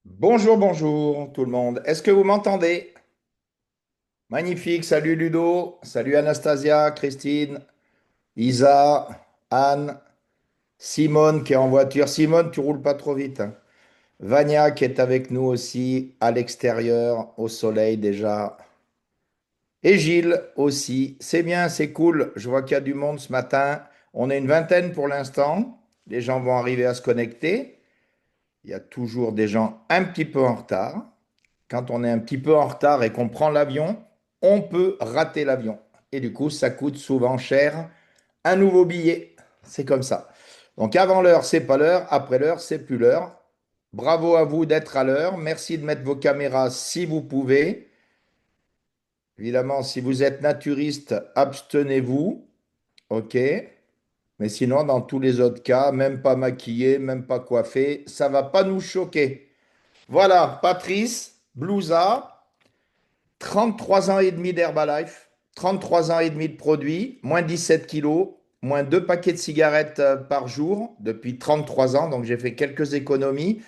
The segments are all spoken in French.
Bonjour, bonjour tout le monde. Est-ce que vous m'entendez? Magnifique. Salut Ludo, salut Anastasia, Christine, Isa, Anne, Simone qui est en voiture. Simone, tu roules pas trop vite, hein. Vania qui est avec nous aussi à l'extérieur, au soleil déjà. Et Gilles aussi. C'est bien, c'est cool. Je vois qu'il y a du monde ce matin. On est une vingtaine pour l'instant. Les gens vont arriver à se connecter. Il y a toujours des gens un petit peu en retard. Quand on est un petit peu en retard et qu'on prend l'avion, on peut rater l'avion. Et du coup, ça coûte souvent cher un nouveau billet. C'est comme ça. Donc avant l'heure, c'est pas l'heure. Après l'heure, c'est plus l'heure. Bravo à vous d'être à l'heure. Merci de mettre vos caméras si vous pouvez. Évidemment, si vous êtes naturiste, abstenez-vous. OK? Mais sinon, dans tous les autres cas, même pas maquillé, même pas coiffé, ça va pas nous choquer. Voilà, Patrice, Blousa. 33 ans et demi d'Herbalife, 33 ans et demi de produits, moins 17 kilos, moins 2 paquets de cigarettes par jour depuis 33 ans. Donc j'ai fait quelques économies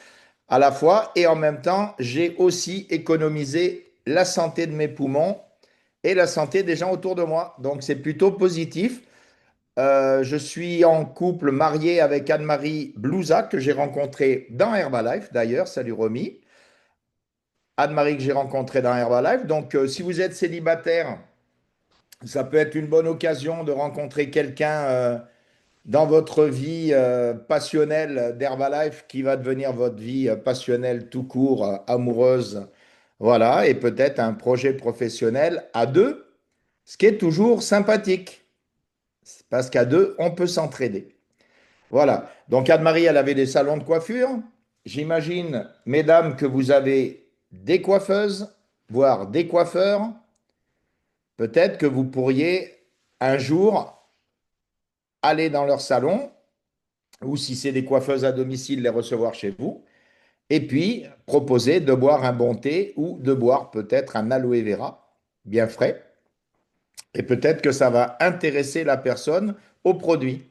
à la fois et en même temps, j'ai aussi économisé la santé de mes poumons et la santé des gens autour de moi. Donc c'est plutôt positif. Je suis en couple marié avec Anne-Marie Blouza que j'ai rencontrée dans Herbalife d'ailleurs. Salut Romy. Anne-Marie que j'ai rencontrée dans Herbalife. Donc si vous êtes célibataire, ça peut être une bonne occasion de rencontrer quelqu'un dans votre vie passionnelle d'Herbalife qui va devenir votre vie passionnelle tout court, amoureuse. Voilà, et peut-être un projet professionnel à deux, ce qui est toujours sympathique, parce qu'à deux, on peut s'entraider. Voilà, donc Anne-Marie, elle avait des salons de coiffure. J'imagine, mesdames, que vous avez des coiffeuses, voire des coiffeurs. Peut-être que vous pourriez un jour aller dans leur salon, ou si c'est des coiffeuses à domicile, les recevoir chez vous, et puis proposer de boire un bon thé ou de boire peut-être un aloe vera bien frais. Et peut-être que ça va intéresser la personne au produit.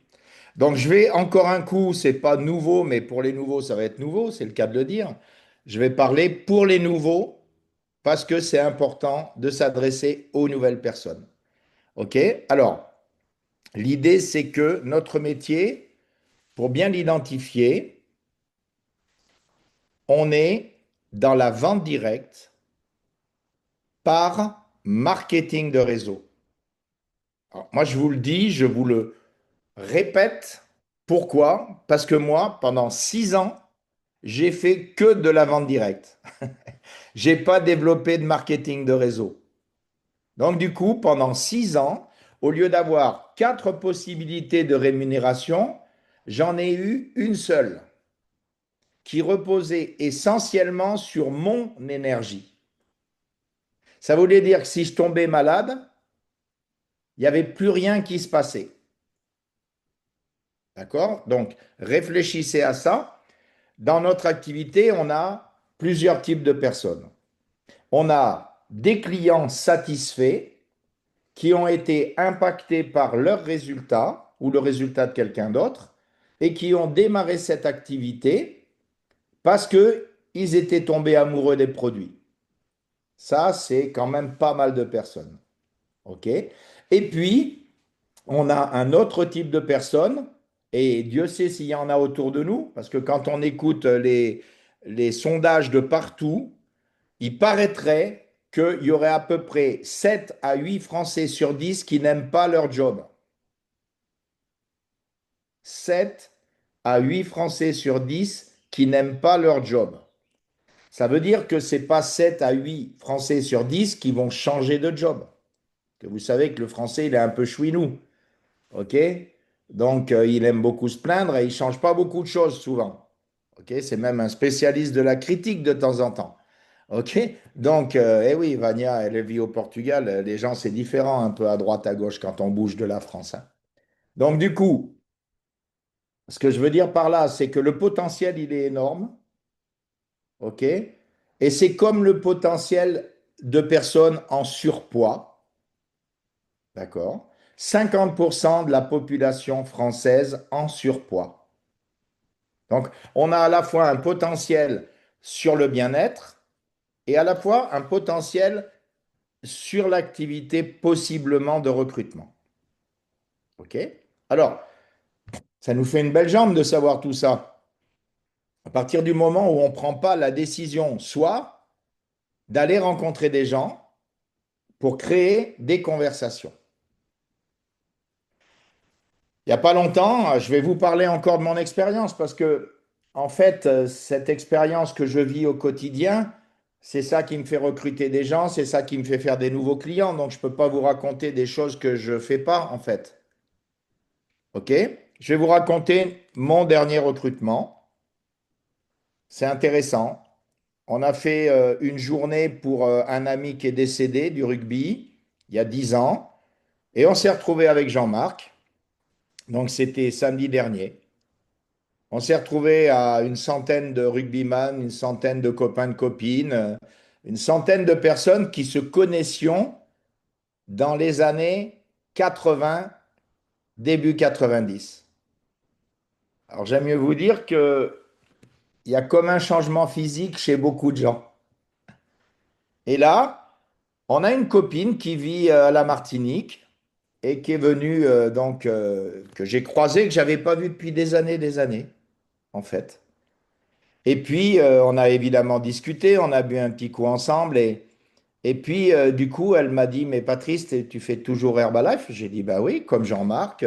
Donc je vais encore un coup, c'est pas nouveau, mais pour les nouveaux, ça va être nouveau, c'est le cas de le dire. Je vais parler pour les nouveaux parce que c'est important de s'adresser aux nouvelles personnes. OK? Alors, l'idée, c'est que notre métier, pour bien l'identifier, on est dans la vente directe par marketing de réseau. Alors, moi, je vous le dis, je vous le répète. Pourquoi? Parce que moi, pendant 6 ans, j'ai fait que de la vente directe. J'ai pas développé de marketing de réseau. Donc, du coup, pendant 6 ans, au lieu d'avoir quatre possibilités de rémunération, j'en ai eu une seule qui reposait essentiellement sur mon énergie. Ça voulait dire que si je tombais malade, il n'y avait plus rien qui se passait. D'accord? Donc, réfléchissez à ça. Dans notre activité, on a plusieurs types de personnes. On a des clients satisfaits qui ont été impactés par leurs résultats ou le résultat de quelqu'un d'autre et qui ont démarré cette activité parce qu'ils étaient tombés amoureux des produits. Ça, c'est quand même pas mal de personnes. OK? Et puis, on a un autre type de personnes, et Dieu sait s'il y en a autour de nous, parce que quand on écoute les sondages de partout, il paraîtrait qu'il y aurait à peu près 7 à 8 Français sur 10 qui n'aiment pas leur job. 7 à 8 Français sur 10 qui n'aiment pas leur job. Ça veut dire que ce n'est pas 7 à 8 Français sur 10 qui vont changer de job. Que vous savez que le français, il est un peu chouinou. OK? Donc, il aime beaucoup se plaindre et il ne change pas beaucoup de choses souvent. OK? C'est même un spécialiste de la critique de temps en temps. OK? Donc, eh oui, Vania, elle vit au Portugal. Les gens, c'est différent un peu à droite, à gauche quand on bouge de la France, hein. Donc, du coup, ce que je veux dire par là, c'est que le potentiel, il est énorme. OK? Et c'est comme le potentiel de personnes en surpoids, d'accord? 50% de la population française en surpoids. Donc, on a à la fois un potentiel sur le bien-être et à la fois un potentiel sur l'activité possiblement de recrutement. OK? Alors, ça nous fait une belle jambe de savoir tout ça. À partir du moment où on ne prend pas la décision, soit d'aller rencontrer des gens pour créer des conversations. Il n'y a pas longtemps, je vais vous parler encore de mon expérience parce que, en fait, cette expérience que je vis au quotidien, c'est ça qui me fait recruter des gens, c'est ça qui me fait faire des nouveaux clients. Donc, je ne peux pas vous raconter des choses que je ne fais pas, en fait. OK? Je vais vous raconter mon dernier recrutement. C'est intéressant. On a fait une journée pour un ami qui est décédé du rugby il y a 10 ans. Et on s'est retrouvé avec Jean-Marc. Donc, c'était samedi dernier. On s'est retrouvé à une centaine de rugbyman, une centaine de copains de copines, une centaine de personnes qui se connaissions dans les années 80, début 90. Alors j'aime mieux vous dire qu'il y a comme un changement physique chez beaucoup de gens. Et là, on a une copine qui vit à la Martinique et qui est venue, que j'ai croisée, que j'avais pas vue depuis des années, en fait. Et puis, on a évidemment discuté, on a bu un petit coup ensemble et puis, du coup, elle m'a dit, mais Patrice, tu fais toujours Herbalife? J'ai dit, bah oui, comme Jean-Marc,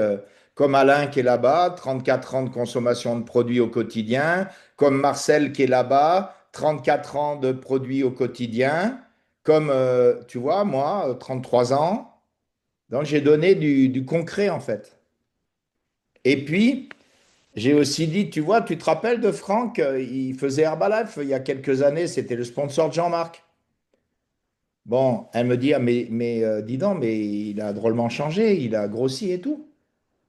comme Alain qui est là-bas, 34 ans de consommation de produits au quotidien, comme Marcel qui est là-bas, 34 ans de produits au quotidien, comme, tu vois, moi, 33 ans. Donc, j'ai donné du concret, en fait. Et puis, j'ai aussi dit, tu vois, tu te rappelles de Franck, il faisait Herbalife il y a quelques années, c'était le sponsor de Jean-Marc. Bon, elle me dit, ah, dis donc, mais il a drôlement changé, il a grossi et tout.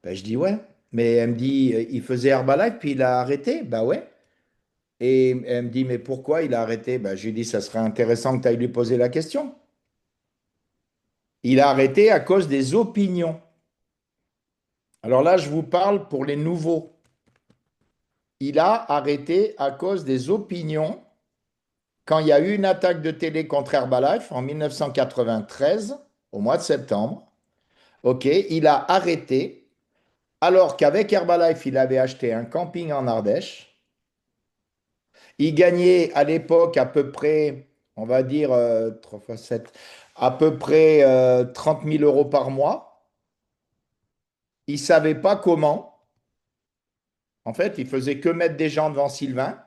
Ben, je dis, ouais. Mais elle me dit, il faisait Herbalife, puis il a arrêté. Ben ouais. Et elle me dit, mais pourquoi il a arrêté? Ben, je lui dis, ça serait intéressant que tu ailles lui poser la question. Il a arrêté à cause des opinions. Alors là, je vous parle pour les nouveaux. Il a arrêté à cause des opinions quand il y a eu une attaque de télé contre Herbalife en 1993, au mois de septembre. OK, il a arrêté alors qu'avec Herbalife, il avait acheté un camping en Ardèche. Il gagnait à l'époque à peu près, on va dire 3 fois 7, à peu près 30 000 euros par mois. Il ne savait pas comment. En fait, il faisait que mettre des gens devant Sylvain.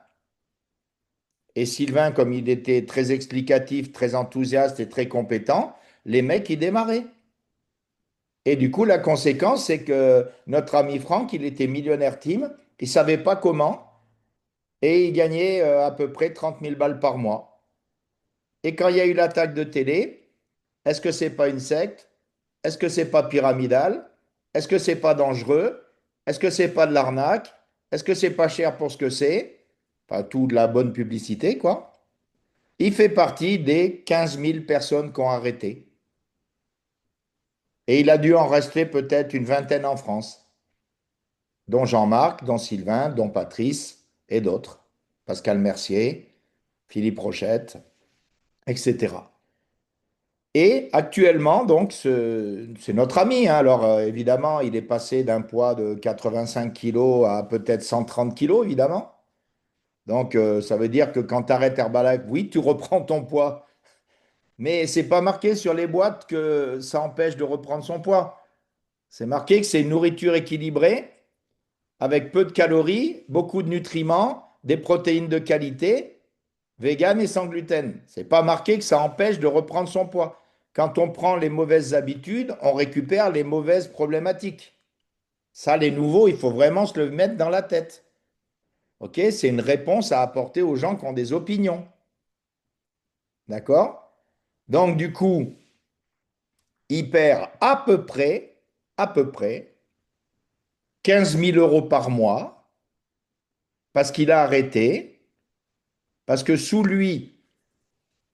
Et Sylvain, comme il était très explicatif, très enthousiaste et très compétent, les mecs, ils démarraient. Et du coup, la conséquence, c'est que notre ami Franck, il était millionnaire team, il ne savait pas comment, et il gagnait à peu près 30 000 balles par mois. Et quand il y a eu l'attaque de télé, est-ce que c'est pas une secte? Est-ce que c'est pas pyramidal? Est-ce que c'est pas dangereux? Est-ce que c'est pas de l'arnaque? Est-ce que c'est pas cher pour ce que c'est? Pas tout de la bonne publicité, quoi. Il fait partie des 15 000 personnes qui ont arrêté. Et il a dû en rester peut-être une vingtaine en France, dont Jean-Marc, dont Sylvain, dont Patrice et d'autres. Pascal Mercier, Philippe Rochette, etc. Et actuellement, donc, c'est notre ami, hein. Alors, évidemment, il est passé d'un poids de 85 kilos à peut-être 130 kilos, évidemment. Donc, ça veut dire que quand tu arrêtes Herbalife, oui, tu reprends ton poids. Mais c'est pas marqué sur les boîtes que ça empêche de reprendre son poids. C'est marqué que c'est une nourriture équilibrée, avec peu de calories, beaucoup de nutriments, des protéines de qualité, vegan et sans gluten. C'est pas marqué que ça empêche de reprendre son poids. Quand on prend les mauvaises habitudes, on récupère les mauvaises problématiques. Ça, les nouveaux, il faut vraiment se le mettre dans la tête. OK? C'est une réponse à apporter aux gens qui ont des opinions. D'accord? Donc, du coup, il perd à peu près 15 000 euros par mois parce qu'il a arrêté, parce que sous lui,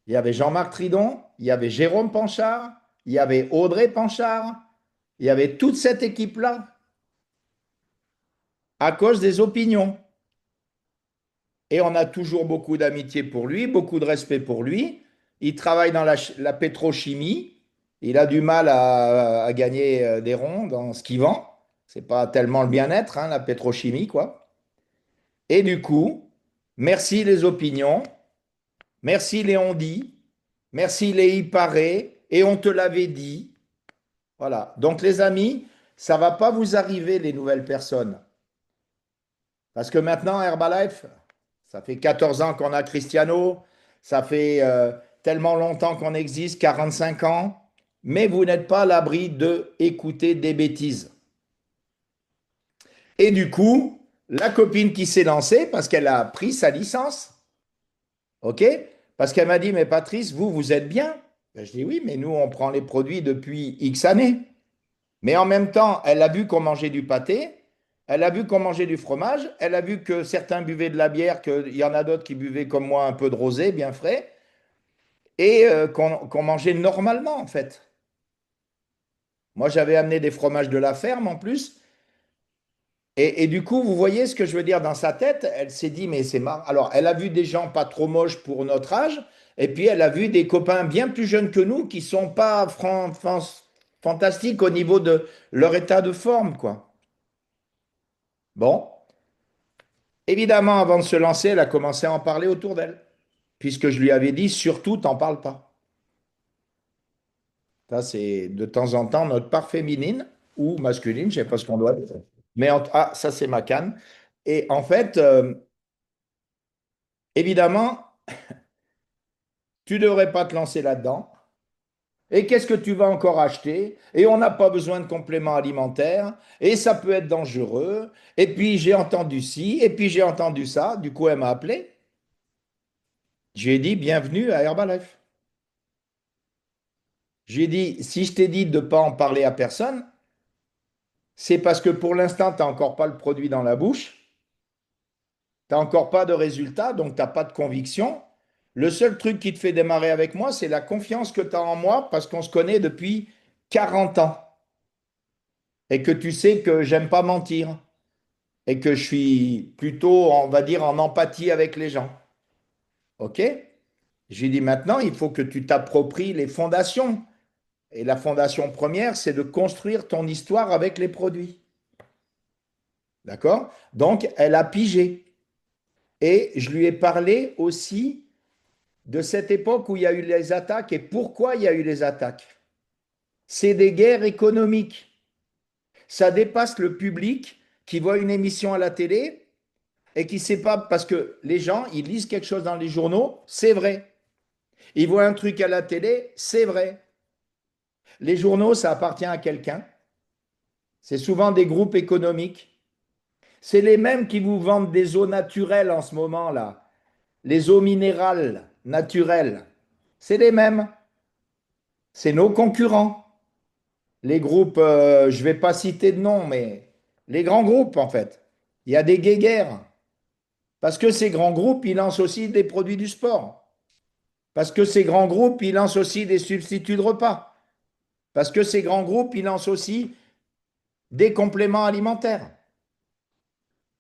Il y avait Jean-Marc Tridon, il y avait Jérôme Panchard, il y avait Audrey Panchard, il y avait toute cette équipe-là à cause des opinions. Et on a toujours beaucoup d'amitié pour lui, beaucoup de respect pour lui. Il travaille dans la pétrochimie. Il a du mal à gagner des ronds dans ce qu'il vend. C'est pas tellement le bien-être, hein, la pétrochimie, quoi. Et du coup, merci les opinions, merci les on-dit, merci les y paraît, et on te l'avait dit. Voilà. Donc les amis, ça va pas vous arriver les nouvelles personnes. Parce que maintenant, Herbalife, ça fait 14 ans qu'on a Cristiano, ça fait tellement longtemps qu'on existe, 45 ans, mais vous n'êtes pas à l'abri de écouter des bêtises. Et du coup, la copine qui s'est lancée, parce qu'elle a pris sa licence, ok? Parce qu'elle m'a dit, mais Patrice, vous êtes bien. Ben, je dis oui, mais nous, on prend les produits depuis X années. Mais en même temps, elle a vu qu'on mangeait du pâté, elle a vu qu'on mangeait du fromage, elle a vu que certains buvaient de la bière, qu'il y en a d'autres qui buvaient comme moi un peu de rosé bien frais, et qu'on mangeait normalement en fait. Moi, j'avais amené des fromages de la ferme en plus. Et du coup, vous voyez ce que je veux dire dans sa tête, elle s'est dit, mais c'est marrant. Alors, elle a vu des gens pas trop moches pour notre âge, et puis elle a vu des copains bien plus jeunes que nous qui sont pas fantastiques au niveau de leur état de forme, quoi. Bon. Évidemment, avant de se lancer, elle a commencé à en parler autour d'elle, puisque je lui avais dit, surtout, t'en parles pas. Ça, c'est de temps en temps notre part féminine ou masculine, je sais pas ce qu'on doit dire. Mais ah, ça, c'est ma canne. Et en fait, évidemment, tu devrais pas te lancer là-dedans. Et qu'est-ce que tu vas encore acheter? Et on n'a pas besoin de compléments alimentaires. Et ça peut être dangereux. Et puis j'ai entendu ci, et puis j'ai entendu ça. Du coup, elle m'a appelé. J'ai dit, bienvenue à Herbalife. J'ai dit, si je t'ai dit de ne pas en parler à personne, c'est parce que pour l'instant, tu n'as encore pas le produit dans la bouche, tu n'as encore pas de résultat, donc tu n'as pas de conviction. Le seul truc qui te fait démarrer avec moi, c'est la confiance que tu as en moi parce qu'on se connaît depuis 40 ans et que tu sais que j'aime pas mentir et que je suis plutôt, on va dire, en empathie avec les gens. OK? J'ai dit maintenant, il faut que tu t'appropries les fondations. Et la fondation première, c'est de construire ton histoire avec les produits. D'accord? Donc, elle a pigé. Et je lui ai parlé aussi de cette époque où il y a eu les attaques et pourquoi il y a eu les attaques. C'est des guerres économiques. Ça dépasse le public qui voit une émission à la télé et qui ne sait pas, parce que les gens, ils lisent quelque chose dans les journaux, c'est vrai. Ils voient un truc à la télé, c'est vrai. Les journaux, ça appartient à quelqu'un. C'est souvent des groupes économiques. C'est les mêmes qui vous vendent des eaux naturelles en ce moment là. Les eaux minérales naturelles, c'est les mêmes. C'est nos concurrents. Les groupes, je ne vais pas citer de nom, mais les grands groupes, en fait. Il y a des guéguerres. Parce que ces grands groupes, ils lancent aussi des produits du sport. Parce que ces grands groupes, ils lancent aussi des substituts de repas. Parce que ces grands groupes, ils lancent aussi des compléments alimentaires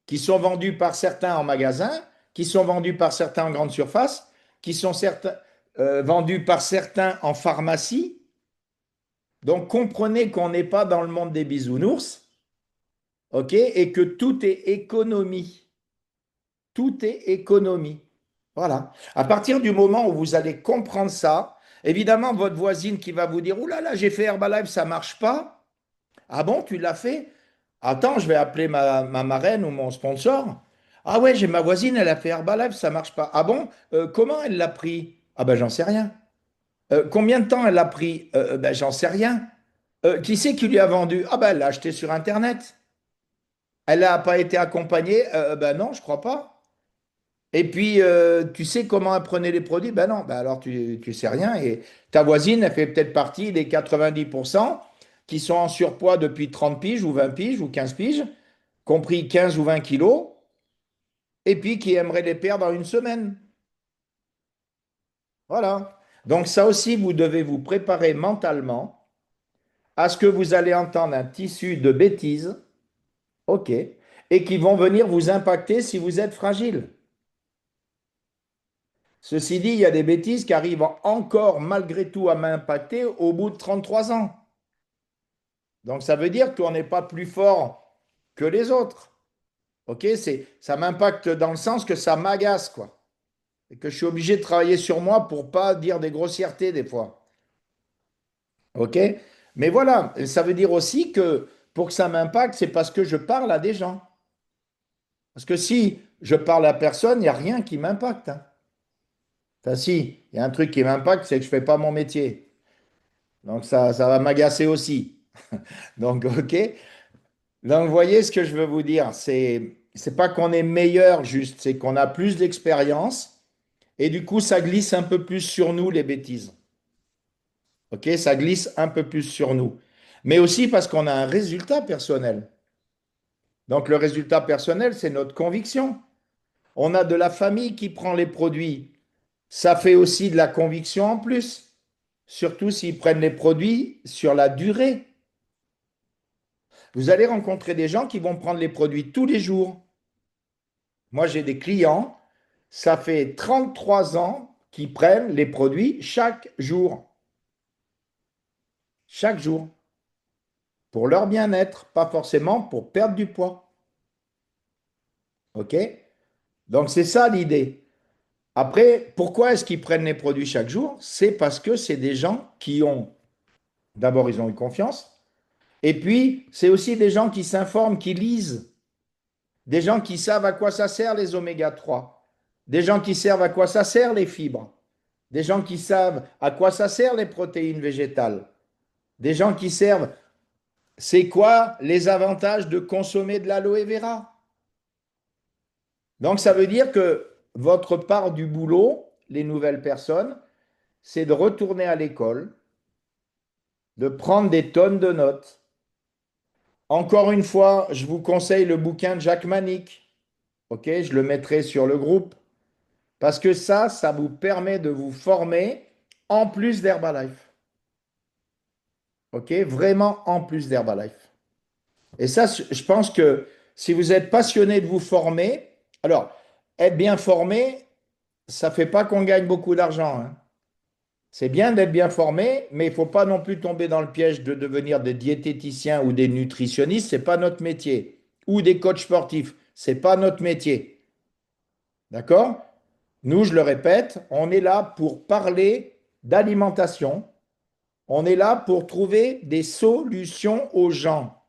qui sont vendus par certains en magasin, qui sont vendus par certains en grande surface, qui sont vendus par certains en pharmacie. Donc comprenez qu'on n'est pas dans le monde des bisounours, ok, et que tout est économie. Tout est économie. Voilà. À partir du moment où vous allez comprendre ça, évidemment, votre voisine qui va vous dire, ouh là là, j'ai fait Herbalife, ça marche pas. Ah bon, tu l'as fait? Attends, je vais appeler ma marraine ou mon sponsor. Ah ouais, j'ai ma voisine, elle a fait Herbalife, ça marche pas. Ah bon? Comment elle l'a pris? Ah ben j'en sais rien. Combien de temps elle l'a pris? Ben j'en sais rien. Qui c'est qui lui a vendu? Ah ben elle l'a acheté sur Internet. Elle n'a pas été accompagnée? Ben non, je crois pas. Et puis, tu sais comment elle prenait les produits? Ben non, ben alors tu sais rien. Et ta voisine, elle fait peut-être partie des 90% qui sont en surpoids depuis 30 piges ou 20 piges ou 15 piges, compris 15 ou 20 kilos, et puis qui aimeraient les perdre en une semaine. Voilà. Donc ça aussi, vous devez vous préparer mentalement à ce que vous allez entendre un tissu de bêtises, ok, et qui vont venir vous impacter si vous êtes fragile. Ceci dit, il y a des bêtises qui arrivent encore malgré tout à m'impacter au bout de 33 ans. Donc ça veut dire qu'on n'est pas plus fort que les autres. Ok, ça m'impacte dans le sens que ça m'agace, quoi. Et que je suis obligé de travailler sur moi pour pas dire des grossièretés des fois. Ok? Mais voilà, ça veut dire aussi que pour que ça m'impacte, c'est parce que je parle à des gens. Parce que si je parle à personne, il n'y a rien qui m'impacte, hein. Enfin, si, il y a un truc qui m'impacte, c'est que je ne fais pas mon métier. Donc ça va m'agacer aussi. Donc, ok. Donc, vous voyez ce que je veux vous dire, c'est pas qu'on est meilleur juste, c'est qu'on a plus d'expérience et du coup, ça glisse un peu plus sur nous, les bêtises. Ok, ça glisse un peu plus sur nous. Mais aussi parce qu'on a un résultat personnel. Donc, le résultat personnel, c'est notre conviction. On a de la famille qui prend les produits. Ça fait aussi de la conviction en plus, surtout s'ils prennent les produits sur la durée. Vous allez rencontrer des gens qui vont prendre les produits tous les jours. Moi, j'ai des clients, ça fait 33 ans qu'ils prennent les produits chaque jour. Chaque jour. Pour leur bien-être, pas forcément pour perdre du poids. OK? Donc, c'est ça l'idée. Après, pourquoi est-ce qu'ils prennent les produits chaque jour? C'est parce que c'est des gens qui ont, d'abord, ils ont eu confiance. Et puis, c'est aussi des gens qui s'informent, qui lisent. Des gens qui savent à quoi ça sert les oméga 3. Des gens qui savent à quoi ça sert les fibres. Des gens qui savent à quoi ça sert les protéines végétales. Des gens qui servent, c'est quoi les avantages de consommer de l'aloe vera? Donc ça veut dire que votre part du boulot, les nouvelles personnes, c'est de retourner à l'école, de prendre des tonnes de notes. Encore une fois, je vous conseille le bouquin de Jacques Manic. Ok, je le mettrai sur le groupe. Parce que ça vous permet de vous former en plus d'Herbalife. Ok, vraiment en plus d'Herbalife. Et ça, je pense que si vous êtes passionné de vous former, alors, être bien formé, ça ne fait pas qu'on gagne beaucoup d'argent, hein. C'est bien d'être bien formé, mais il ne faut pas non plus tomber dans le piège de devenir des diététiciens ou des nutritionnistes. Ce n'est pas notre métier. Ou des coachs sportifs. Ce n'est pas notre métier. D'accord? Nous, je le répète, on est là pour parler d'alimentation. On est là pour trouver des solutions aux gens.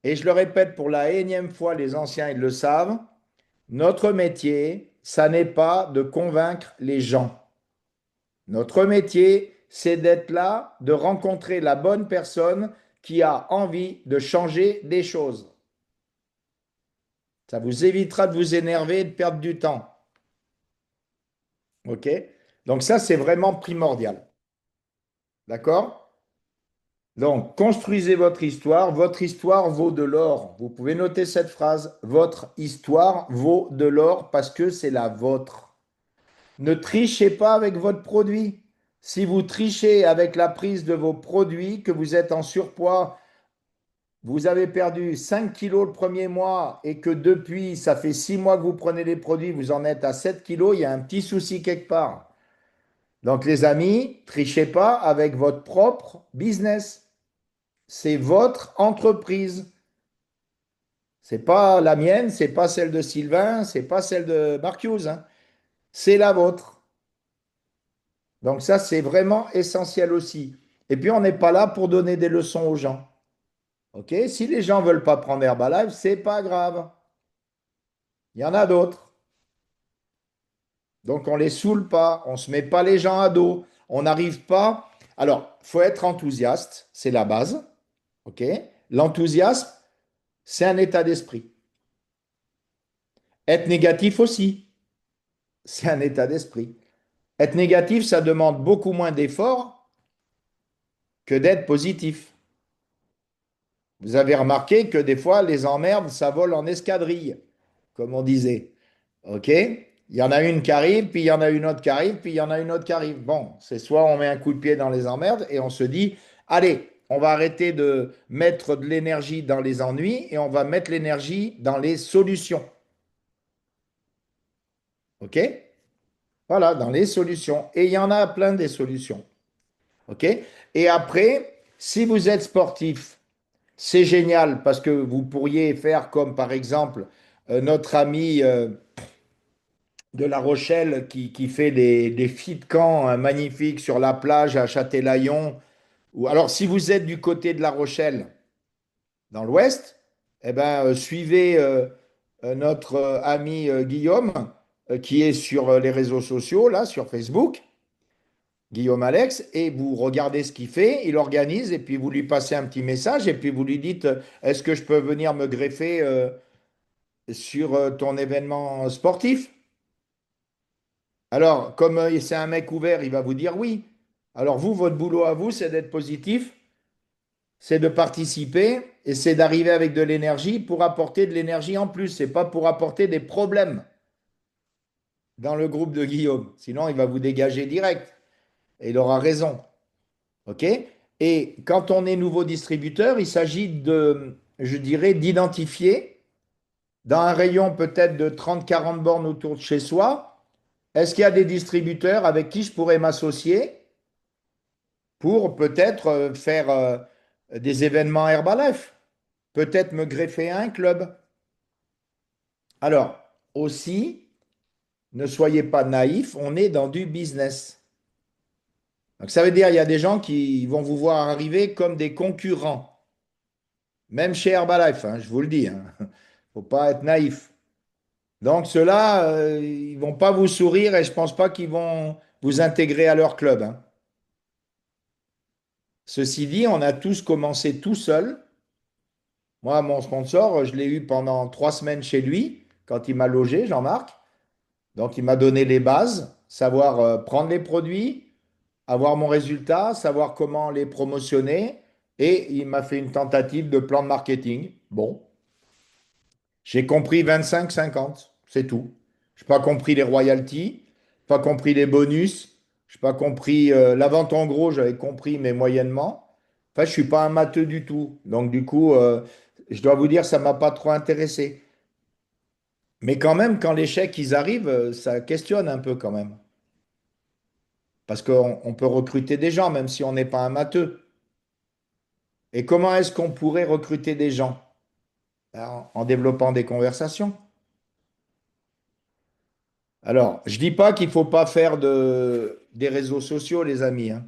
Et je le répète pour la énième fois, les anciens, ils le savent, notre métier, ça n'est pas de convaincre les gens. Notre métier, c'est d'être là, de rencontrer la bonne personne qui a envie de changer des choses. Ça vous évitera de vous énerver et de perdre du temps. OK? Donc ça, c'est vraiment primordial. D'accord? Donc, construisez votre histoire. Votre histoire vaut de l'or. Vous pouvez noter cette phrase. Votre histoire vaut de l'or parce que c'est la vôtre. Ne trichez pas avec votre produit. Si vous trichez avec la prise de vos produits, que vous êtes en surpoids, vous avez perdu 5 kilos le premier mois et que depuis, ça fait 6 mois que vous prenez les produits, vous en êtes à 7 kilos, il y a un petit souci quelque part. Donc les amis, trichez pas avec votre propre business. C'est votre entreprise. C'est pas la mienne, c'est pas celle de Sylvain, c'est pas celle de Marcuse, hein. C'est la vôtre. Donc ça, c'est vraiment essentiel aussi. Et puis, on n'est pas là pour donner des leçons aux gens. OK? Si les gens veulent pas prendre Herbalife, c'est pas grave. Il y en a d'autres. Donc, on les saoule pas, on se met pas les gens à dos, on n'arrive pas. Alors, faut être enthousiaste, c'est la base. OK? L'enthousiasme, c'est un état d'esprit. Être négatif aussi, c'est un état d'esprit. Être négatif, ça demande beaucoup moins d'efforts que d'être positif. Vous avez remarqué que des fois, les emmerdes, ça vole en escadrille, comme on disait. OK? Il y en a une qui arrive, puis il y en a une autre qui arrive, puis il y en a une autre qui arrive. Bon, c'est soit on met un coup de pied dans les emmerdes et on se dit, allez, on va arrêter de mettre de l'énergie dans les ennuis et on va mettre l'énergie dans les solutions. OK? Voilà, dans les solutions. Et il y en a plein des solutions. OK? Et après, si vous êtes sportif, c'est génial parce que vous pourriez faire comme par exemple notre ami de La Rochelle qui fait des fit camps magnifiques sur la plage à Châtelaillon. Ou, alors, si vous êtes du côté de La Rochelle, dans l'ouest, eh ben, suivez notre ami Guillaume qui est sur les réseaux sociaux, là, sur Facebook. Guillaume Alex, et vous regardez ce qu'il fait, il organise, et puis vous lui passez un petit message, et puis vous lui dites, est-ce que je peux venir me greffer sur ton événement sportif? Alors, comme c'est un mec ouvert, il va vous dire oui. Alors vous, votre boulot à vous, c'est d'être positif, c'est de participer, et c'est d'arriver avec de l'énergie pour apporter de l'énergie en plus, c'est pas pour apporter des problèmes dans le groupe de Guillaume. Sinon, il va vous dégager direct, et il aura raison. OK? Et quand on est nouveau distributeur, il s'agit de, je dirais, d'identifier dans un rayon peut-être de 30-40 bornes autour de chez soi, est-ce qu'il y a des distributeurs avec qui je pourrais m'associer pour peut-être faire des événements Herbalife, peut-être me greffer à un club. Alors, aussi, ne soyez pas naïfs, on est dans du business. Donc ça veut dire il y a des gens qui vont vous voir arriver comme des concurrents. Même chez Herbalife, hein, je vous le dis, hein. Faut pas être naïf. Donc ceux-là, ils vont pas vous sourire et je pense pas qu'ils vont vous intégrer à leur club, hein. Ceci dit, on a tous commencé tout seul. Moi, mon sponsor, je l'ai eu pendant 3 semaines chez lui quand il m'a logé, Jean-Marc. Donc il m'a donné les bases, savoir prendre les produits, avoir mon résultat, savoir comment les promotionner, et il m'a fait une tentative de plan de marketing. Bon. J'ai compris 25-50, c'est tout. Je n'ai pas compris les royalties, pas compris les bonus, je n'ai pas compris la vente en gros, j'avais compris, mais moyennement. Enfin, je ne suis pas un matheux du tout. Donc, du coup, je dois vous dire, ça ne m'a pas trop intéressé. Mais quand même, quand les chèques ils arrivent, ça questionne un peu quand même. Parce qu'on peut recruter des gens, même si on n'est pas un matheux. Et comment est-ce qu'on pourrait recruter des gens? Ben, en développant des conversations. Alors, je dis pas qu'il faut pas faire des réseaux sociaux, les amis, hein.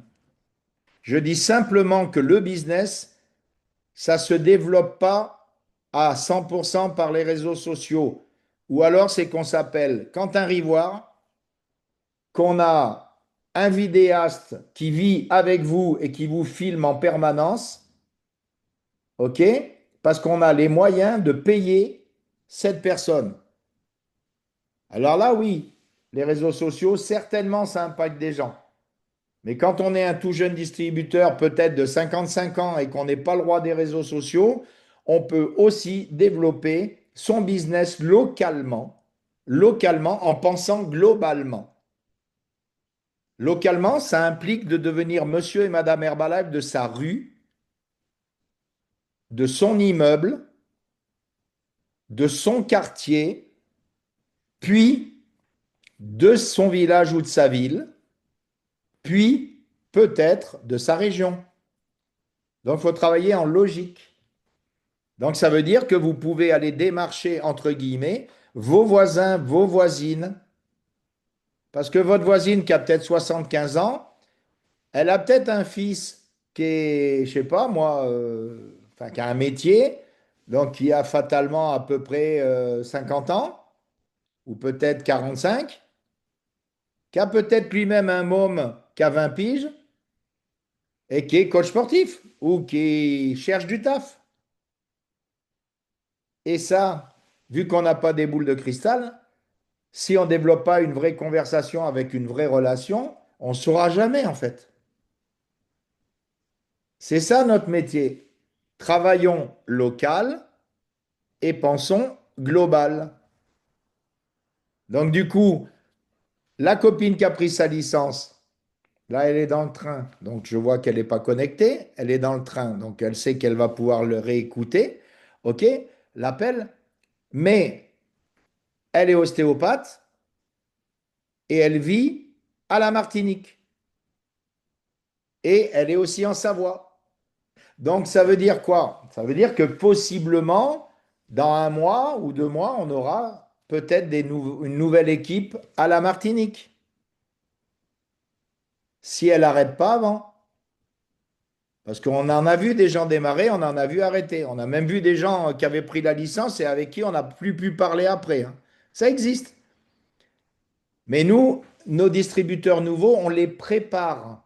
Je dis simplement que le business, ça se développe pas à 100% par les réseaux sociaux. Ou alors, c'est qu'on s'appelle Quentin Rivoire, qu'on a un vidéaste qui vit avec vous et qui vous filme en permanence, OK? Parce qu'on a les moyens de payer cette personne. Alors là, oui, les réseaux sociaux, certainement, ça impacte des gens. Mais quand on est un tout jeune distributeur, peut-être de 55 ans, et qu'on n'est pas le roi des réseaux sociaux, on peut aussi développer son business localement, en pensant globalement. Localement, ça implique de devenir monsieur et madame Herbalife de sa rue, de son immeuble, de son quartier, puis de son village ou de sa ville, puis peut-être de sa région. Donc, il faut travailler en logique. Donc, ça veut dire que vous pouvez aller démarcher, entre guillemets, vos voisins, vos voisines, parce que votre voisine qui a peut-être 75 ans, elle a peut-être un fils qui est, je sais pas moi, enfin, qui a un métier, donc qui a fatalement à peu près 50 ans, ou peut-être 45, qui a peut-être lui-même un môme qui a 20 piges, et qui est coach sportif, ou qui cherche du taf. Et ça, vu qu'on n'a pas des boules de cristal, si on ne développe pas une vraie conversation avec une vraie relation, on ne saura jamais en fait. C'est ça notre métier. Travaillons local et pensons global. Donc du coup, la copine qui a pris sa licence, là, elle est dans le train. Donc je vois qu'elle n'est pas connectée, elle est dans le train. Donc elle sait qu'elle va pouvoir le réécouter. OK, l'appel. Mais elle est ostéopathe et elle vit à la Martinique. Et elle est aussi en Savoie. Donc ça veut dire quoi? Ça veut dire que possiblement, dans un mois ou 2 mois, on aura peut-être une nouvelle équipe à la Martinique. Si elle n'arrête pas avant. Parce qu'on en a vu des gens démarrer, on en a vu arrêter. On a même vu des gens qui avaient pris la licence et avec qui on n'a plus pu parler après, hein. Ça existe. Mais nous, nos distributeurs nouveaux, on les prépare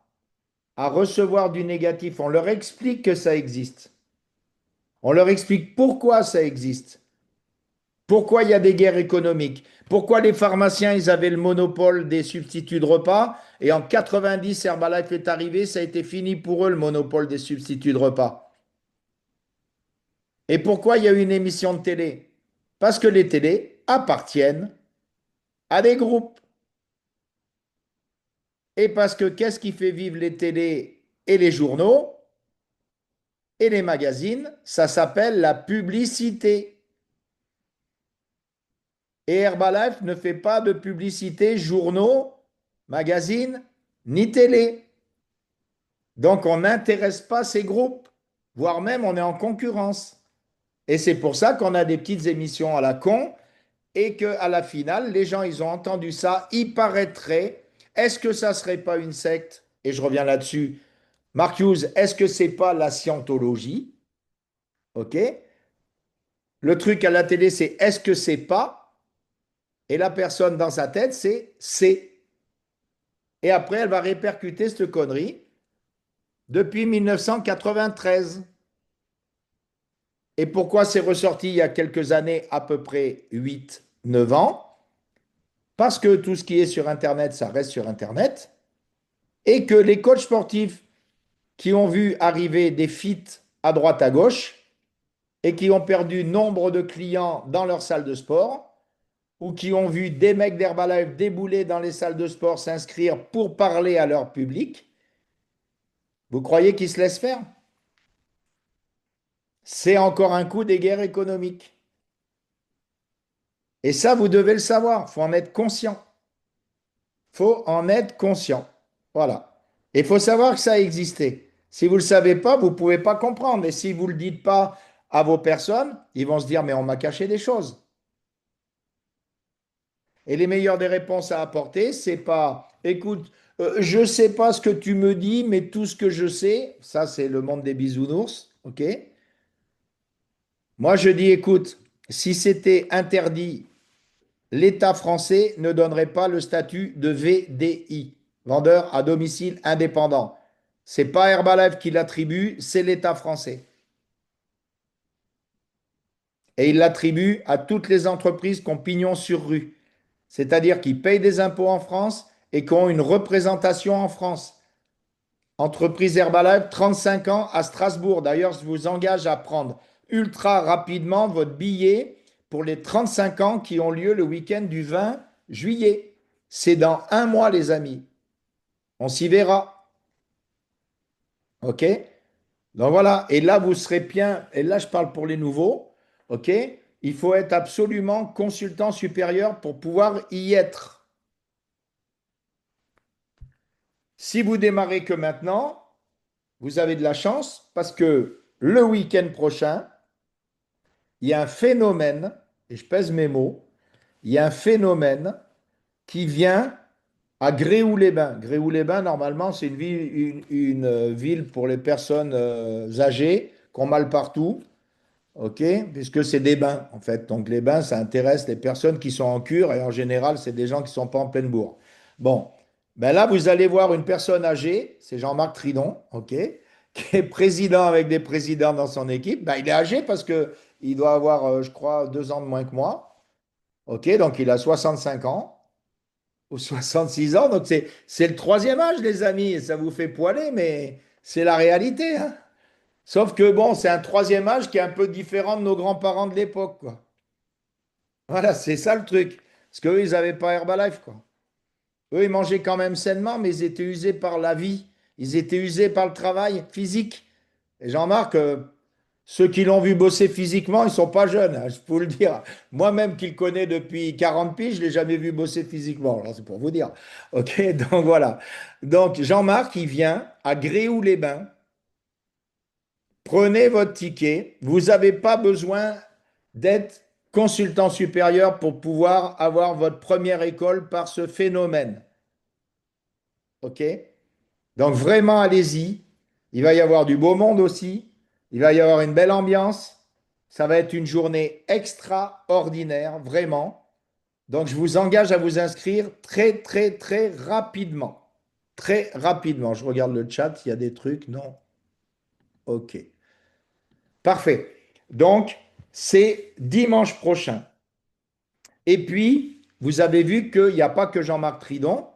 à recevoir du négatif. On leur explique que ça existe. On leur explique pourquoi ça existe. Pourquoi il y a des guerres économiques. Pourquoi les pharmaciens, ils avaient le monopole des substituts de repas. Et en 90, Herbalife est arrivé, ça a été fini pour eux, le monopole des substituts de repas. Et pourquoi il y a eu une émission de télé? Parce que les télés appartiennent à des groupes. Et parce que qu'est-ce qui fait vivre les télés et les journaux et les magazines? Ça s'appelle la publicité. Et Herbalife ne fait pas de publicité, journaux, magazines, ni télé. Donc on n'intéresse pas ces groupes, voire même on est en concurrence. Et c'est pour ça qu'on a des petites émissions à la con et qu'à la finale, les gens, ils ont entendu ça, il paraîtrait, est-ce que ça serait pas une secte? Et je reviens là-dessus. Mark Hughes, est-ce que c'est pas la scientologie? OK? Le truc à la télé, c'est est-ce que c'est pas? Et la personne dans sa tête, c'est. Et après, elle va répercuter cette connerie depuis 1993. Et pourquoi c'est ressorti il y a quelques années, à peu près 8, 9 ans? Parce que tout ce qui est sur Internet, ça reste sur Internet. Et que les coachs sportifs qui ont vu arriver des feats à droite à gauche et qui ont perdu nombre de clients dans leur salle de sport, ou qui ont vu des mecs d'Herbalife débouler dans les salles de sport, s'inscrire pour parler à leur public, vous croyez qu'ils se laissent faire? C'est encore un coup des guerres économiques. Et ça, vous devez le savoir, il faut en être conscient. Il faut en être conscient. Voilà. Et il faut savoir que ça a existé. Si vous ne le savez pas, vous ne pouvez pas comprendre. Et si vous ne le dites pas à vos personnes, ils vont se dire, mais on m'a caché des choses. Et les meilleures des réponses à apporter, c'est pas, écoute, je ne sais pas ce que tu me dis, mais tout ce que je sais, ça c'est le monde des bisounours, ok? Moi je dis, écoute, si c'était interdit, l'État français ne donnerait pas le statut de VDI, vendeur à domicile indépendant. C'est pas Herbalife qui l'attribue, c'est l'État français. Et il l'attribue à toutes les entreprises qui ont pignon sur rue, c'est-à-dire qui payent des impôts en France et qui ont une représentation en France. Entreprise Herbalife, 35 ans à Strasbourg. D'ailleurs, je vous engage à prendre ultra rapidement votre billet pour les 35 ans qui ont lieu le week-end du 20 juillet. C'est dans un mois, les amis. On s'y verra. OK? Donc voilà. Et là, vous serez bien. Et là, je parle pour les nouveaux. OK? Il faut être absolument consultant supérieur pour pouvoir y être. Si vous démarrez que maintenant, vous avez de la chance parce que le week-end prochain, il y a un phénomène, et je pèse mes mots, il y a un phénomène qui vient à Gréoux-les-Bains. Gréoux-les-Bains, normalement, c'est une ville pour les personnes âgées qui ont mal partout, ok? Puisque c'est des bains, en fait. Donc les bains, ça intéresse les personnes qui sont en cure, et en général, c'est des gens qui ne sont pas en pleine bourre. Bon, ben là, vous allez voir une personne âgée, c'est Jean-Marc Tridon, ok? Qui est président avec des présidents dans son équipe. Ben, il est âgé parce que il doit avoir, je crois, 2 ans de moins que moi. Ok, donc il a 65 ans ou 66 ans. Donc c'est le troisième âge, les amis. Et ça vous fait poiler, mais c'est la réalité, hein. Sauf que bon, c'est un troisième âge qui est un peu différent de nos grands-parents de l'époque, quoi. Voilà, c'est ça le truc. Parce qu'eux, ils n'avaient pas Herbalife, quoi. Eux, ils mangeaient quand même sainement, mais ils étaient usés par la vie. Ils étaient usés par le travail physique. Et Jean-Marc, ceux qui l'ont vu bosser physiquement, ils sont pas jeunes, hein, je peux vous le dire. Moi-même qui le connais depuis 40 piges, je l'ai jamais vu bosser physiquement. Alors, c'est pour vous dire. OK, donc voilà. Donc Jean-Marc, il vient à Gréoux-les-Bains. Prenez votre ticket. Vous n'avez pas besoin d'être consultant supérieur pour pouvoir avoir votre première école par ce phénomène. OK? Donc vraiment, allez-y. Il va y avoir du beau monde aussi. Il va y avoir une belle ambiance. Ça va être une journée extraordinaire, vraiment. Donc je vous engage à vous inscrire très, très, très rapidement. Très rapidement. Je regarde le chat, il y a des trucs. Non. OK. Parfait. Donc, c'est dimanche prochain. Et puis, vous avez vu qu'il n'y a pas que Jean-Marc Tridon.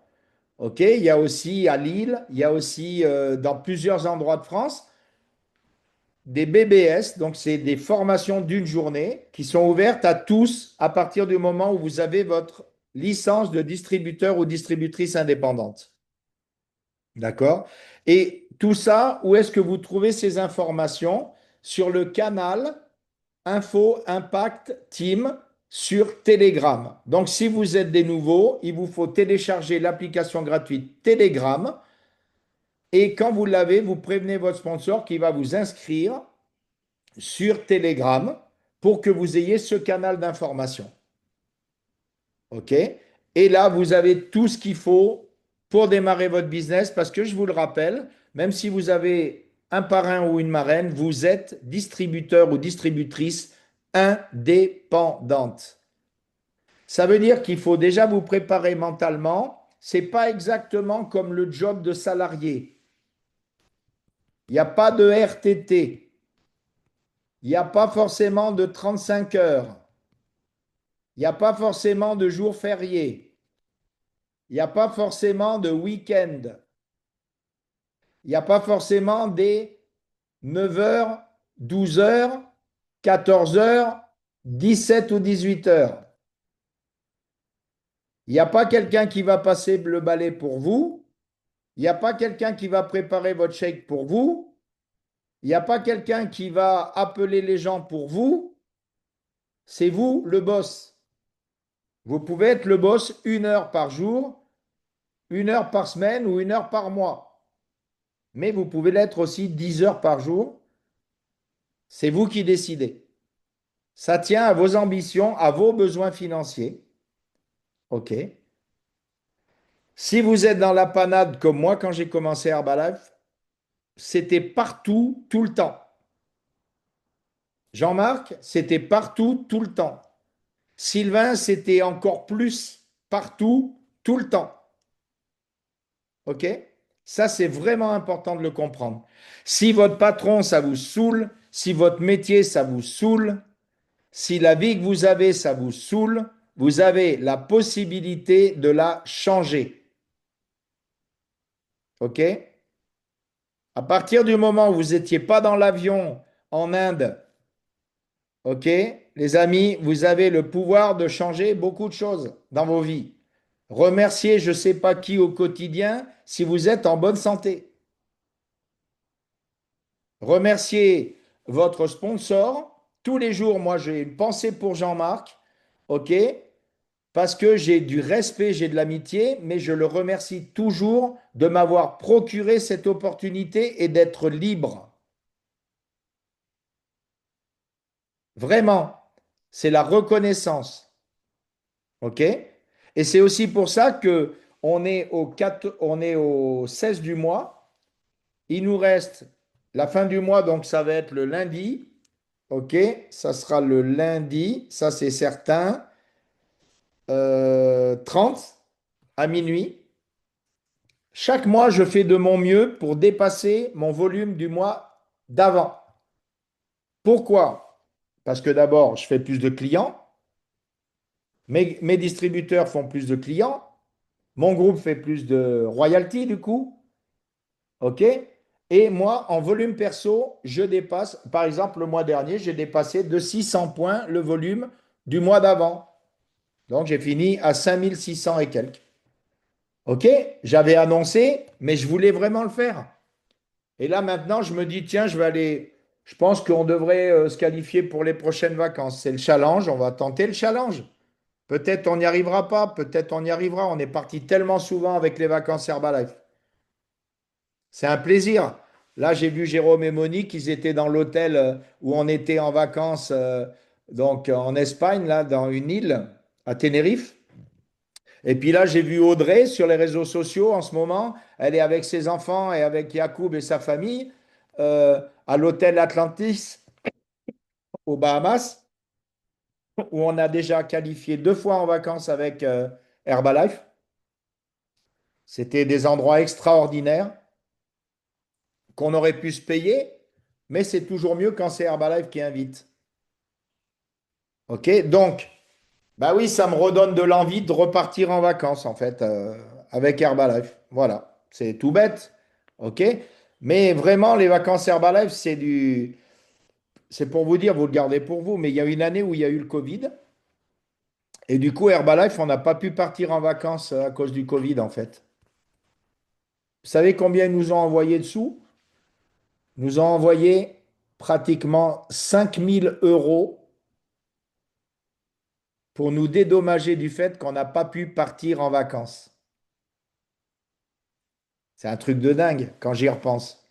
OK, il y a aussi à Lille, il y a aussi dans plusieurs endroits de France des BBS, donc c'est des formations d'une journée qui sont ouvertes à tous à partir du moment où vous avez votre licence de distributeur ou distributrice indépendante. D'accord? Et tout ça, où est-ce que vous trouvez ces informations? Sur le canal Info Impact Team sur Telegram. Donc, si vous êtes des nouveaux, il vous faut télécharger l'application gratuite Telegram. Et quand vous l'avez, vous prévenez votre sponsor qui va vous inscrire sur Telegram pour que vous ayez ce canal d'information. OK? Et là, vous avez tout ce qu'il faut pour démarrer votre business parce que je vous le rappelle, même si vous avez un parrain ou une marraine, vous êtes distributeur ou distributrice indépendante. Ça veut dire qu'il faut déjà vous préparer mentalement. C'est pas exactement comme le job de salarié. Il n'y a pas de RTT. Il n'y a pas forcément de 35 heures. Il n'y a pas forcément de jours fériés. Il n'y a pas forcément de week-end. Il n'y a pas forcément des 9 heures, 12 heures, 14 heures, 17 ou 18 heures. Il n'y a pas quelqu'un qui va passer le balai pour vous. Il n'y a pas quelqu'un qui va préparer votre chèque pour vous. Il n'y a pas quelqu'un qui va appeler les gens pour vous. C'est vous le boss. Vous pouvez être le boss 1 heure par jour, 1 heure par semaine ou 1 heure par mois. Mais vous pouvez l'être aussi 10 heures par jour. C'est vous qui décidez. Ça tient à vos ambitions, à vos besoins financiers. OK. Si vous êtes dans la panade comme moi quand j'ai commencé Herbalife, c'était partout, tout le temps. Jean-Marc, c'était partout, tout le temps. Sylvain, c'était encore plus partout, tout le temps. OK? Ça, c'est vraiment important de le comprendre. Si votre patron, ça vous saoule, si votre métier, ça vous saoule, si la vie que vous avez, ça vous saoule, vous avez la possibilité de la changer. OK? À partir du moment où vous n'étiez pas dans l'avion en Inde, OK, les amis, vous avez le pouvoir de changer beaucoup de choses dans vos vies. Remerciez je ne sais pas qui au quotidien si vous êtes en bonne santé. Remerciez votre sponsor. Tous les jours, moi, j'ai une pensée pour Jean-Marc, OK? Parce que j'ai du respect, j'ai de l'amitié, mais je le remercie toujours de m'avoir procuré cette opportunité et d'être libre. Vraiment, c'est la reconnaissance. OK? Et c'est aussi pour ça que on est au 16 du mois. Il nous reste la fin du mois, donc ça va être le lundi. OK? Ça sera le lundi, ça c'est certain. 30 à minuit. Chaque mois, je fais de mon mieux pour dépasser mon volume du mois d'avant. Pourquoi? Parce que d'abord, je fais plus de clients. Mes distributeurs font plus de clients. Mon groupe fait plus de royalties du coup. OK? Et moi, en volume perso, je dépasse, par exemple, le mois dernier, j'ai dépassé de 600 points le volume du mois d'avant. Donc j'ai fini à 5 600 et quelques. OK? J'avais annoncé, mais je voulais vraiment le faire. Et là maintenant, je me dis, tiens, je vais aller. Je pense qu'on devrait se qualifier pour les prochaines vacances. C'est le challenge, on va tenter le challenge. Peut-être on n'y arrivera pas, peut-être on y arrivera. On est parti tellement souvent avec les vacances Herbalife. C'est un plaisir. Là, j'ai vu Jérôme et Monique, ils étaient dans l'hôtel où on était en vacances, donc en Espagne, là, dans une île, à Tenerife. Et puis là, j'ai vu Audrey sur les réseaux sociaux en ce moment. Elle est avec ses enfants et avec Yacoub et sa famille à l'hôtel Atlantis aux Bahamas, où on a déjà qualifié 2 fois en vacances avec Herbalife. C'était des endroits extraordinaires qu'on aurait pu se payer, mais c'est toujours mieux quand c'est Herbalife qui invite. OK? Donc, bah oui, ça me redonne de l'envie de repartir en vacances, en fait, avec Herbalife. Voilà, c'est tout bête. OK? Mais vraiment, les vacances Herbalife, c'est pour vous dire, vous le gardez pour vous, mais il y a une année où il y a eu le Covid. Et du coup, Herbalife, on n'a pas pu partir en vacances à cause du Covid, en fait. Vous savez combien ils nous ont envoyé de sous? Ils nous ont envoyé pratiquement 5 000 € pour nous dédommager du fait qu'on n'a pas pu partir en vacances. C'est un truc de dingue quand j'y repense.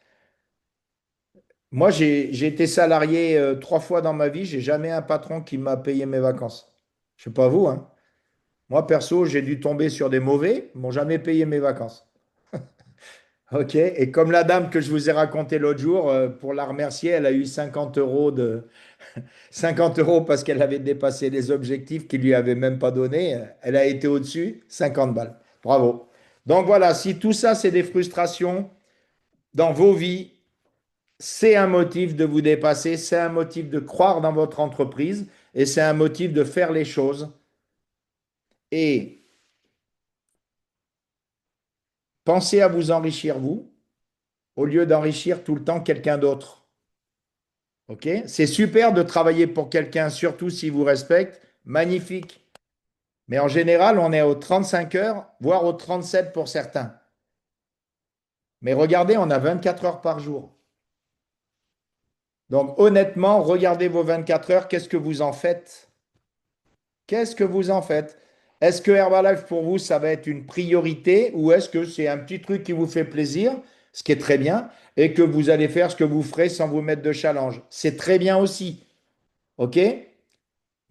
Moi, j'ai été salarié 3 fois dans ma vie, j'ai jamais un patron qui m'a payé mes vacances. Je sais pas vous, hein. Moi, perso, j'ai dû tomber sur des mauvais, ils m'ont jamais payé mes vacances. OK. Et comme la dame que je vous ai raconté l'autre jour, pour la remercier, elle a eu 50 € parce qu'elle avait dépassé les objectifs qu'il lui avait même pas donnés. Elle a été au-dessus, 50 balles. Bravo. Donc voilà, si tout ça, c'est des frustrations dans vos vies, c'est un motif de vous dépasser, c'est un motif de croire dans votre entreprise et c'est un motif de faire les choses et pensez à vous enrichir vous au lieu d'enrichir tout le temps quelqu'un d'autre. OK? C'est super de travailler pour quelqu'un, surtout s'il vous respecte. Magnifique. Mais en général, on est aux 35 heures, voire aux 37 pour certains. Mais regardez, on a 24 heures par jour. Donc honnêtement, regardez vos 24 heures, qu'est-ce que vous en faites? Qu'est-ce que vous en faites? Est-ce que Herbalife pour vous, ça va être une priorité ou est-ce que c'est un petit truc qui vous fait plaisir, ce qui est très bien, et que vous allez faire ce que vous ferez sans vous mettre de challenge? C'est très bien aussi, ok?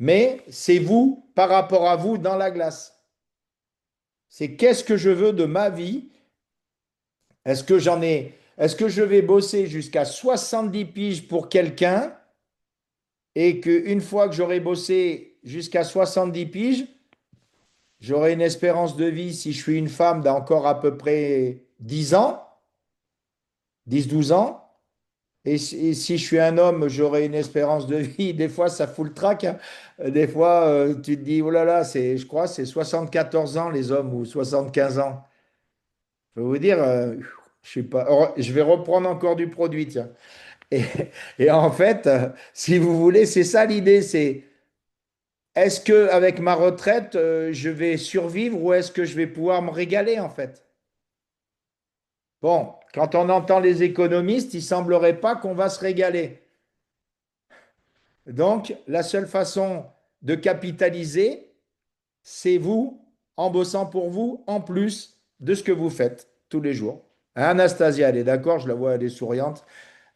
Mais c'est vous par rapport à vous dans la glace. C'est qu'est-ce que je veux de ma vie? Est-ce que je vais bosser jusqu'à 70 piges pour quelqu'un et qu'une fois que j'aurai bossé jusqu'à 70 piges, j'aurai une espérance de vie, si je suis une femme, d'encore à peu près 10 ans, 10 12 ans. Et si je suis un homme, j'aurai une espérance de vie. Des fois, ça fout le trac, hein. Des fois, tu te dis, oh là là, je crois, c'est 74 ans les hommes ou 75 ans. Je peux vous dire, je sais pas. Je vais reprendre encore du produit, tiens. Et, et en fait, si vous voulez, c'est ça l'idée, c'est est-ce que avec ma retraite, je vais survivre ou est-ce que je vais pouvoir me régaler en fait? Bon, quand on entend les économistes, il semblerait pas qu'on va se régaler. Donc, la seule façon de capitaliser, c'est vous en bossant pour vous en plus de ce que vous faites tous les jours. Anastasia, elle est d'accord, je la vois, elle est souriante.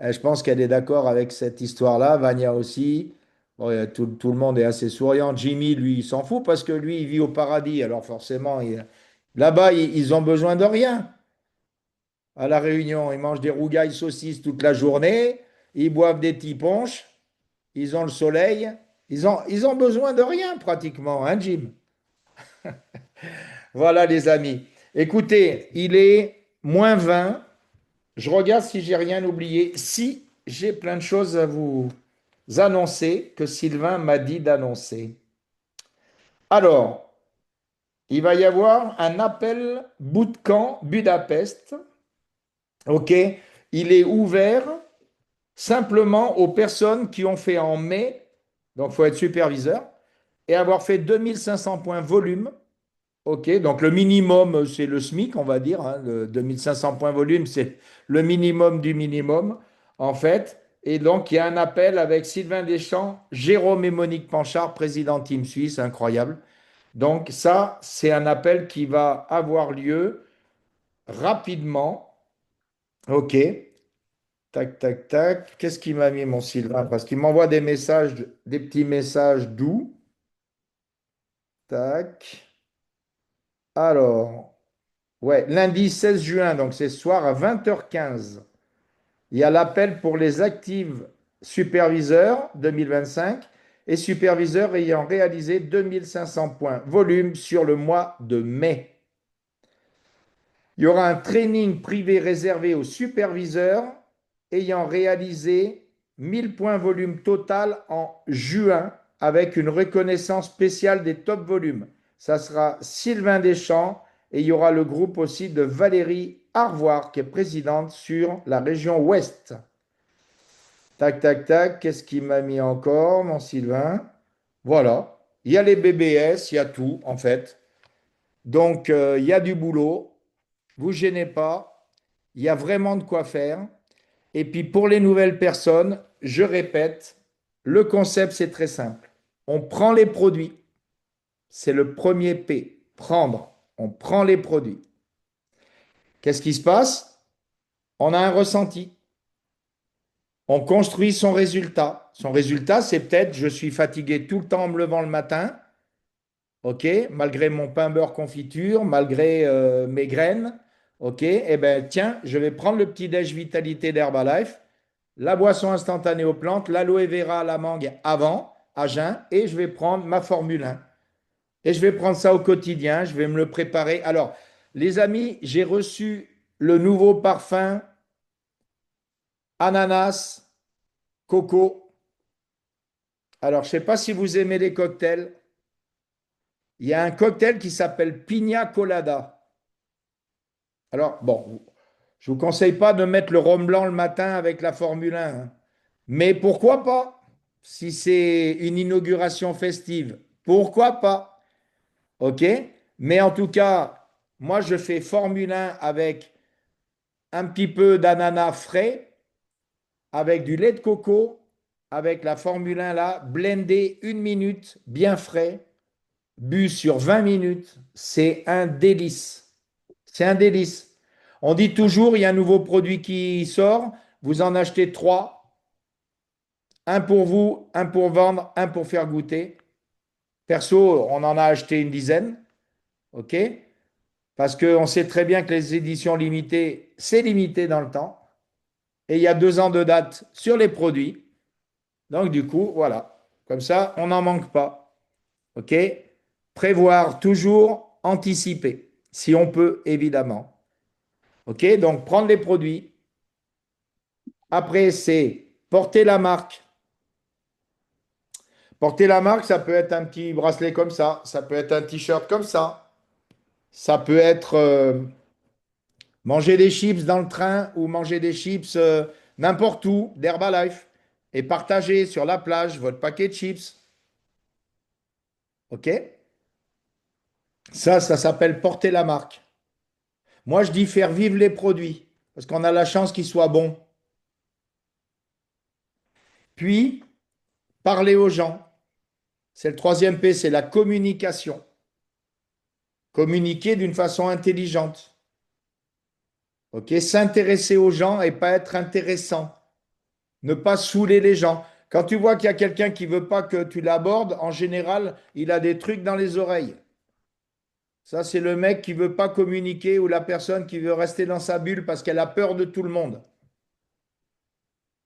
Je pense qu'elle est d'accord avec cette histoire-là. Vania aussi. Bon, tout le monde est assez souriant. Jimmy, lui, il s'en fout parce que lui, il vit au paradis. Alors forcément, là-bas, ils ont besoin de rien. À La Réunion, ils mangent des rougailles saucisses toute la journée. Ils boivent des petits punch. Ils ont le soleil. Ils ont besoin de rien pratiquement, hein, Jim? Voilà, les amis. Écoutez, il est -20. Je regarde si j'ai rien oublié. Si j'ai plein de choses à vous annoncer que Sylvain m'a dit d'annoncer. Alors, il va y avoir un appel bootcamp Budapest. OK? Il est ouvert simplement aux personnes qui ont fait en mai, donc il faut être superviseur, et avoir fait 2500 points volume. OK, donc le minimum, c'est le SMIC, on va dire, hein. Le 2500 points volume, c'est le minimum du minimum, en fait. Et donc, il y a un appel avec Sylvain Deschamps, Jérôme et Monique Panchard, président Team Suisse, incroyable. Donc, ça, c'est un appel qui va avoir lieu rapidement. OK, tac, tac, tac. Qu'est-ce qu'il m'a mis, mon Sylvain? Parce qu'il m'envoie des messages, des petits messages doux. Tac. Alors, ouais, lundi 16 juin, donc c'est ce soir à 20h15. Il y a l'appel pour les actifs superviseurs 2025 et superviseurs ayant réalisé 2500 points volume sur le mois de mai. Il y aura un training privé réservé aux superviseurs ayant réalisé 1000 points volume total en juin avec une reconnaissance spéciale des top volumes. Ça sera Sylvain Deschamps et il y aura le groupe aussi de Valérie Arvoire qui est présidente sur la région ouest. Tac, tac, tac. Qu'est-ce qu'il m'a mis encore, mon Sylvain? Voilà. Il y a les BBS, il y a tout, en fait. Donc, il y a du boulot. Vous gênez pas. Il y a vraiment de quoi faire. Et puis, pour les nouvelles personnes, je répète, le concept, c'est très simple. On prend les produits. C'est le premier P. Prendre. On prend les produits. Qu'est-ce qui se passe? On a un ressenti. On construit son résultat. Son résultat, c'est peut-être je suis fatigué tout le temps en me levant le matin, ok, malgré mon pain beurre confiture, malgré mes graines, ok, eh bien tiens, je vais prendre le petit déj vitalité d'Herbalife, la boisson instantanée aux plantes, l'aloe vera à la mangue avant, à jeun, et je vais prendre ma Formule 1. Et je vais prendre ça au quotidien, je vais me le préparer. Alors, les amis, j'ai reçu le nouveau parfum ananas, coco. Alors, je ne sais pas si vous aimez les cocktails. Il y a un cocktail qui s'appelle Pina Colada. Alors, bon, je ne vous conseille pas de mettre le rhum blanc le matin avec la Formule 1, hein. Mais pourquoi pas? Si c'est une inauguration festive, pourquoi pas? OK? Mais en tout cas, moi, je fais Formule 1 avec un petit peu d'ananas frais, avec du lait de coco, avec la Formule 1 là, blendé 1 minute, bien frais, bu sur 20 minutes. C'est un délice. C'est un délice. On dit toujours, il y a un nouveau produit qui sort, vous en achetez trois, un pour vous, un pour vendre, un pour faire goûter. Perso, on en a acheté une dizaine, ok? Parce qu'on sait très bien que les éditions limitées, c'est limité dans le temps. Et il y a 2 ans de date sur les produits. Donc, du coup, voilà. Comme ça, on n'en manque pas. OK? Prévoir toujours, anticiper, si on peut, évidemment. OK? Donc, prendre les produits. Après, c'est porter la marque. Porter la marque, ça peut être un petit bracelet comme ça peut être un t-shirt comme ça peut être manger des chips dans le train ou manger des chips n'importe où, d'Herbalife, et partager sur la plage votre paquet de chips. OK? Ça s'appelle porter la marque. Moi, je dis faire vivre les produits, parce qu'on a la chance qu'ils soient bons. Puis, parler aux gens. C'est le troisième P, c'est la communication. Communiquer d'une façon intelligente. OK? S'intéresser aux gens et pas être intéressant. Ne pas saouler les gens. Quand tu vois qu'il y a quelqu'un qui veut pas que tu l'abordes, en général, il a des trucs dans les oreilles. Ça, c'est le mec qui veut pas communiquer ou la personne qui veut rester dans sa bulle parce qu'elle a peur de tout le monde.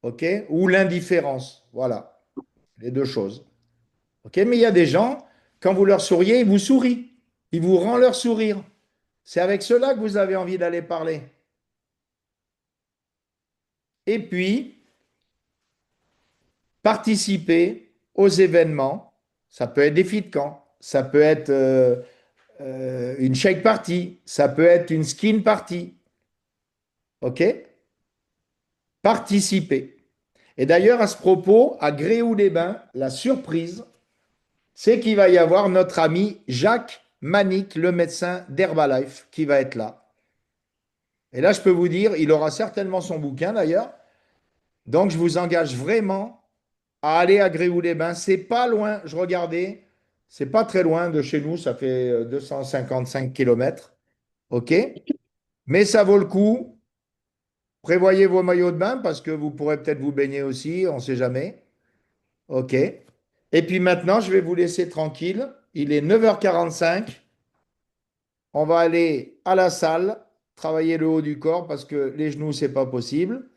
OK? Ou l'indifférence. Voilà, les deux choses. OK? Mais il y a des gens, quand vous leur souriez, ils vous sourient. Ils vous rendent leur sourire. C'est avec cela que vous avez envie d'aller parler. Et puis, participer aux événements. Ça peut être des filles de camp, ça peut être une shake party, ça peut être une skin party. OK? Participer. Et d'ailleurs, à ce propos, à Gréoux-les-Bains, la surprise, c'est qu'il va y avoir notre ami Jacques Manic, le médecin d'Herbalife, qui va être là. Et là, je peux vous dire, il aura certainement son bouquin d'ailleurs. Donc, je vous engage vraiment à aller à Gréoux-les-Bains. C'est pas loin, je regardais, c'est pas très loin de chez nous, ça fait 255 kilomètres. OK? Mais ça vaut le coup. Prévoyez vos maillots de bain parce que vous pourrez peut-être vous baigner aussi, on ne sait jamais. OK? Et puis maintenant, je vais vous laisser tranquille. Il est 9h45. On va aller à la salle, travailler le haut du corps parce que les genoux, c'est pas possible.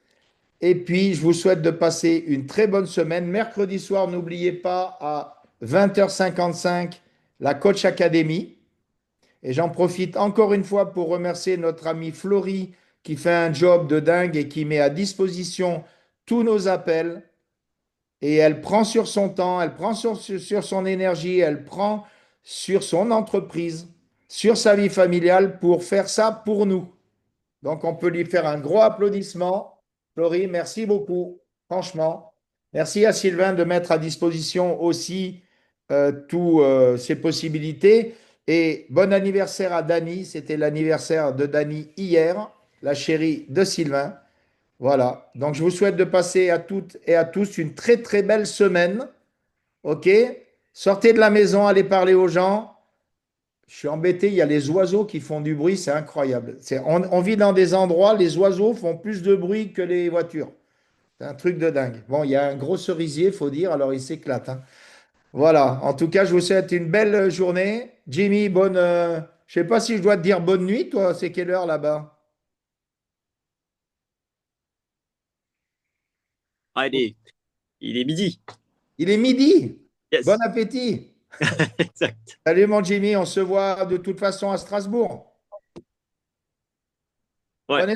Et puis, je vous souhaite de passer une très bonne semaine. Mercredi soir, n'oubliez pas à 20h55 la Coach Academy. Et j'en profite encore une fois pour remercier notre amie Florie qui fait un job de dingue et qui met à disposition tous nos appels. Et elle prend sur son temps, elle prend sur son énergie, elle prend sur son entreprise, sur sa vie familiale pour faire ça pour nous. Donc, on peut lui faire un gros applaudissement. Florie, merci beaucoup, franchement. Merci à Sylvain de mettre à disposition aussi toutes ces possibilités. Et bon anniversaire à Dany. C'était l'anniversaire de Dany hier, la chérie de Sylvain. Voilà. Donc, je vous souhaite de passer à toutes et à tous une très, très belle semaine. OK? Sortez de la maison, allez parler aux gens. Je suis embêté, il y a les oiseaux qui font du bruit, c'est incroyable. On vit dans des endroits, les oiseaux font plus de bruit que les voitures. C'est un truc de dingue. Bon, il y a un gros cerisier, faut dire, alors il s'éclate, hein. Voilà, en tout cas, je vous souhaite une belle journée. Jimmy, je sais pas si je dois te dire bonne nuit, toi, c'est quelle heure là-bas? Ah, il est midi. Il est midi. Bon Yes. appétit. Exact. Salut mon Jimmy, on se voit de toute façon à Strasbourg. Ouais. Prenez